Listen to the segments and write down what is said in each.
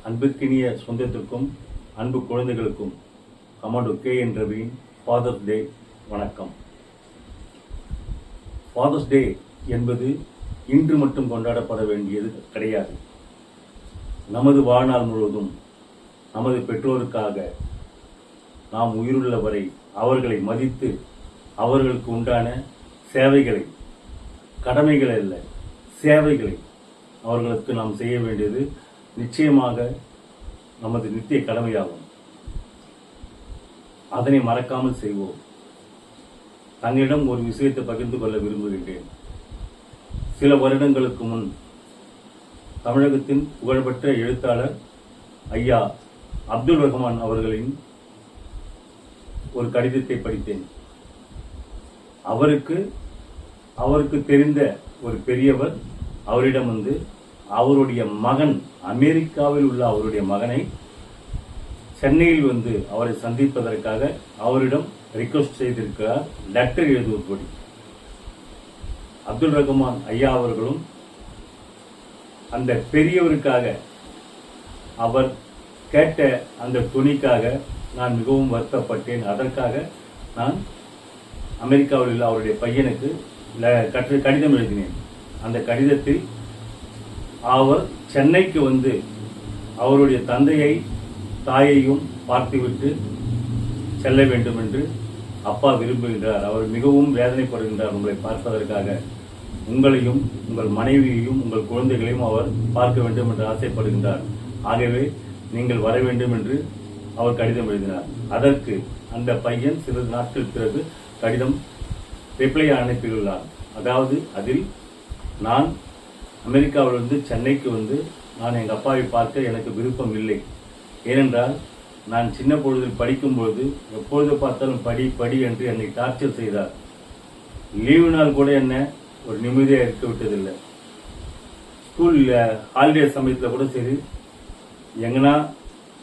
அன்பிற்கினிய சொந்தத்திற்கும் அன்பு குழந்தைகளுக்கும் கமாண்டோ KN ரவியின் ஃபாதர்ஸ் டே வணக்கம். ஃபாதர்ஸ் டே என்பது இன்று மட்டும் கொண்டாடப்பட வேண்டியது கிடையாது. நமது வாழ்நாள் முழுவதும் நமது பெற்றோருக்காக நாம் உயிருள்ள வரை அவர்களை மதித்து அவர்களுக்கு உண்டான சேவைகளை, கடமைகள் அல்ல சேவைகளை அவர்களுக்கு நாம் செய்ய வேண்டியது நிச்சயமாக நமது நித்திய கடமையாகும். அதனை மறக்காமல் செய்வோம். தங்களிடம் ஒரு விஷயத்தை பகிர்ந்து கொள்ள விரும்புகின்றேன். சில வருடங்களுக்கு முன் தமிழகத்தின் புகழ்பெற்ற எழுத்தாளர் ஐயா அப்துல் ரஹ்மான் அவர்களின் ஒரு கடிதத்தை படித்தேன். அவருக்கு தெரிந்த ஒரு பெரியவர் அவரிடம் வந்து அவருடைய மகன், அமெரிக்காவில் உள்ள அவருடைய மகனை சென்னையில் வந்து அவரை சந்திப்பதற்காக அவரிடம் ரிக்வெஸ்ட் செய்திருக்கிறார், லெட்டர் எழுதுவதுபடி. அப்துல் ரஹ்மான் ஐயா அவர்களும் அந்த பெரியவருக்காக அவர் கேட்ட அந்த துணிக்காக நான் மிகவும் வருத்தப்பட்டேன். அதற்காக நான் அமெரிக்காவில் உள்ள அவருடைய பையனுக்கு கடிதம் எழுதினேன். அந்த கடிதத்தில் அவர் சென்னைக்கு வந்து அவருடைய தந்தையை தாயையும் பார்த்துவிட்டு செல்ல வேண்டும் என்று அப்பா விரும்புகின்றார். அவர் மிகவும் வேதனைப்படுகின்றார் உங்களை பார்ப்பதற்காக. உங்களையும் உங்கள் மனைவியையும் உங்கள் குழந்தைகளையும் அவர் பார்க்க வேண்டும் என்று ஆசைப்படுகின்றார். ஆகவே நீங்கள் வர வேண்டும் என்று அவர் கடிதம் எழுதினார். அதற்கு அந்த பையன் சிறிது நாட்கள் பிறகு கடிதம் ரிப்ளை அனுப்பியுள்ளார். அதாவது அதில் நான் அமெரிக்காவிலிருந்து சென்னைக்கு வந்து நான் எங்கள் அப்பாவை பார்க்க எனக்கு விருப்பம் இல்லை. ஏனென்றால் நான் சின்ன பொழுதில் படிக்கும்பொழுது எப்பொழுது பார்த்தாலும் படி என்று என்னை டார்ச்சர் செய்தார். லீவு நாள் கூட என்ன ஒரு நிம்மதியாக இருக்க விட்டதில்லை. ஸ்கூல் ஹாலிடே சமயத்தில் கூட சரி, எங்கன்னா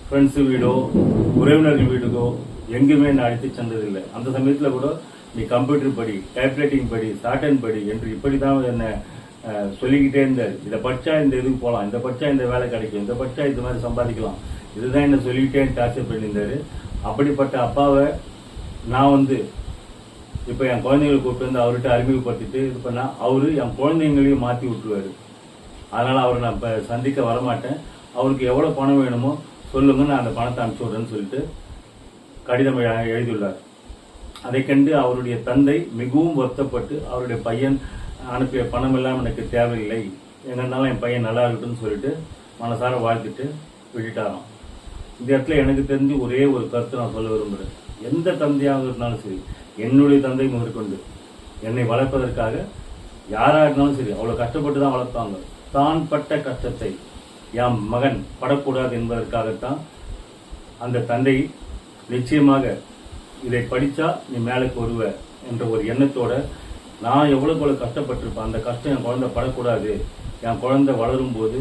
ஃப்ரெண்ட்ஸு வீடோ உறவினர்கள் வீடுக்கோ எங்குமே நான் அழைத்து சென்றதில்லை. அந்த சமயத்தில் கூட நீ கம்ப்யூட்டர் படி, டைப்ரைட்டிங் படி, ஷார்ட்ஹேண்ட் படி என்று இப்படி தான் என்ன சொல்லிக்கிட்டே இருந்தார். இதை படித்தா இந்த இதுக்கு போகலாம், இந்த படித்தா இந்த வேலை கிடைக்கும், இந்த படித்தா இது மாதிரி சம்பாதிக்கலாம், இதுதான் என்ன சொல்லிக்கிட்டே டார்ச்சர் பண்ணியிருந்தார். அப்படிப்பட்ட அப்பாவை நான் வந்து இப்போ என் குழந்தைங்களை கூப்பிட்டு வந்து அவர்கிட்ட அறிமுகப்படுத்திட்டு இது பண்ணால் அவர் என் குழந்தைங்களையும் மாற்றி விட்டுருவார். அதனால் அவரை நான் இப்போ சந்திக்க வரமாட்டேன். அவருக்கு எவ்வளோ பணம் வேணுமோ சொல்லுங்க, நான் அந்த பணத்தை அனுப்பிச்சி விட்றேன்னு சொல்லிட்டு கடிதம் எழுதியுள்ளார். அதை கண்டு அவருடைய தந்தை மிகவும் வருத்தப்பட்டு அவருடைய பையன் அனுப்பிய பணம் எல்லாம் எனக்கு தேவையில்லை, எங்கன்னாலும் என் பையன் நல்லா இருக்கட்டும்னு சொல்லிட்டு மனசார வாழ்த்துட்டு விட்டுட்டாராம். இந்த இடத்துல எனக்கு தெரிஞ்சு ஒரே ஒரு கருத்து நான் சொல்ல விரும்புகிறேன். எந்த தந்தையாக இருந்தாலும் சரி, என்னுடைய தந்தை முதற்கொண்டு என்னை வளர்ப்பதற்காக யாராக இருந்தாலும் சரி அவ்வளோ கஷ்டப்பட்டு தான் வளர்ப்பாங்க. தான் பட்ட கஷ்டத்தை என் மகன் படக்கூடாது என்பதற்காகத்தான் அந்த தந்தை நிச்சயமாக இதை படித்தா நீ மேலுக்கு வருவ என்ற ஒரு எண்ணத்தோட நான் எவ்வளோ கஷ்டப்பட்டிருப்பேன். அந்த கஷ்டம் என் குழந்தை படக்கூடாது, என் குழந்தை வளரும் போது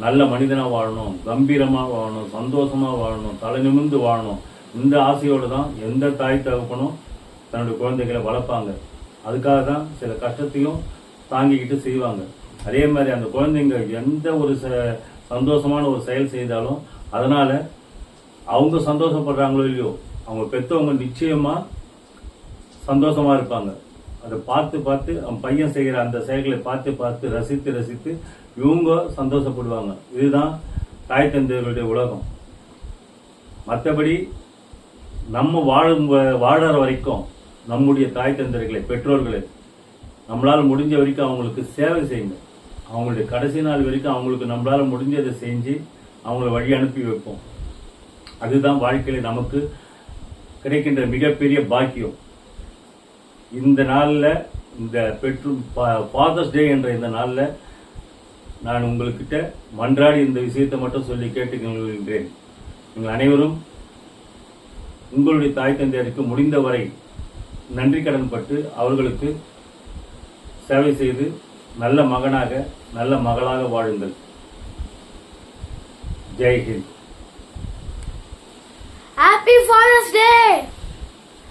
நல்ல மனிதனாக வாழணும், கம்பீரமாக வாழணும், சந்தோஷமாக வாழணும், தலை நிமிர்ந்து வாழணும். இந்த ஆசையோடு தான் எந்த தாய் தகப்பனும் தன்னுடைய குழந்தைகளை வளர்ப்பாங்க. அதுக்காக தான் சில கஷ்டத்தையும் தாங்கிக்கிட்டு செய்வாங்க. அதே மாதிரி அந்த குழந்தைங்க எந்த ஒரு சந்தோஷமான ஒரு செயல் செய்தாலும் அதனால் அவங்க சந்தோஷப்படுறாங்களோ இல்லையோ, அவங்க பெற்றவங்க நிச்சயமாக சந்தோஷமாக இருப்பாங்க. அதை பார்த்து அவன் பையன் செய்கிற அந்த செயல்களை பார்த்து ரசித்து இவங்க சந்தோஷப்படுவாங்க. இதுதான் தாய் தந்தையர்களுடைய உலகம். மற்றபடி நம்ம வாழற வரைக்கும் நம்முடைய தாய் தந்தையர்களை, பெற்றோர்களை நம்மளால் முடிஞ்ச வரைக்கும் அவங்களுக்கு சேவை செய்யுங்க. அவங்களுடைய கடைசி நாள் வரைக்கும் அவங்களுக்கு நம்மளால் முடிஞ்சதை செஞ்சு அவங்கள வழி அனுப்பி வைப்போம். அதுதான் வாழ்க்கையில் நமக்கு கிடைக்கின்ற மிகப்பெரிய பாக்கியம். இந்த நாளில், இந்த ஃபாதர்ஸ் டே என்ற இந்த நாளில் நான் உங்கள்கிட்ட மன்றாடி இந்த விஷயத்தை மட்டும் சொல்லி கேட்டுக்கொள்கின்றேன். நீங்கள் அனைவரும் உங்களுடைய தாய் தந்தையருக்கு முடிந்தவரை நன்றி கடன் பட்டு அவர்களுக்கு சேவை செய்து நல்ல மகனாக நல்ல மகளாக வாழுங்கள். Jai Hind. Happy Father's Day!